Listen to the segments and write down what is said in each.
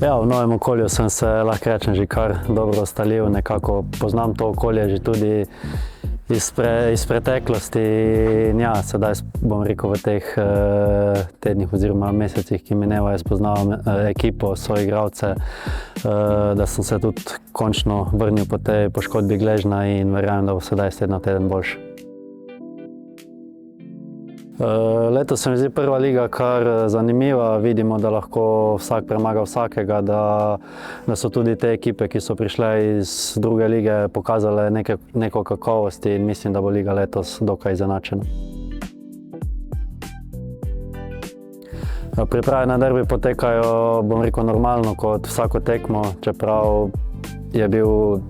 Ja, v novem okolju sem se, lahko rečem, že kar dobro ustalil, nekako poznam to okolje že tudi iz preteklosti in ja, sedaj bom rekel v teh tednih oziroma mesecih, ki minevajo, spoznavam ekipo, soigralce, da sem se tudi končno vrnil po tej poškodbi gležnja in verjamem, da bo sedaj iz tedna v teden boljše. Letos se mi zdi prva liga kar zanimiva, vidimo, da lahko vsak premaga vsakega, da so tudi te ekipe, ki so prišle iz druge lige, pokazale neko kakovost in mislim, da bo liga letos dokaj izenačena. Priprave na derbi potekajo, bom rekel, normalno kot vsako tekmo, čeprav je bil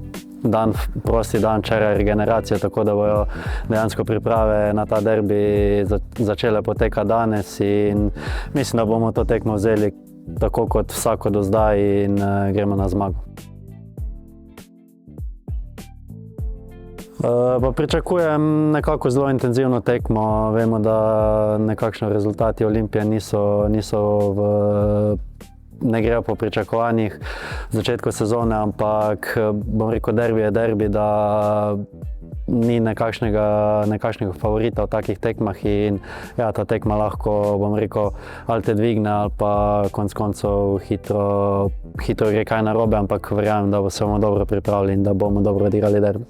prosti dan včeraj regeneracije, tako da bojo dejansko priprave na ta derbi začele potekati danes in mislim, da bomo to tekmo vzeli tako kot vsako do zdaj in gremo na zmago. Pa pričakujem nekako zelo intenzivno tekmo, vemo, da nekakšni rezultati Olimpije ne grejo po pričakovanjih v začetku sezone, ampak bom rekel, derbi je derbi, da ni nekakšnega favorita v takih tekmah in ja, ta tekma lahko, bom rekel, ali te dvigne ali pa konec koncev hitro gre kaj narobe, ampak verjamem, da se bomo dobro pripravili in da bomo dobro odigrali derbi.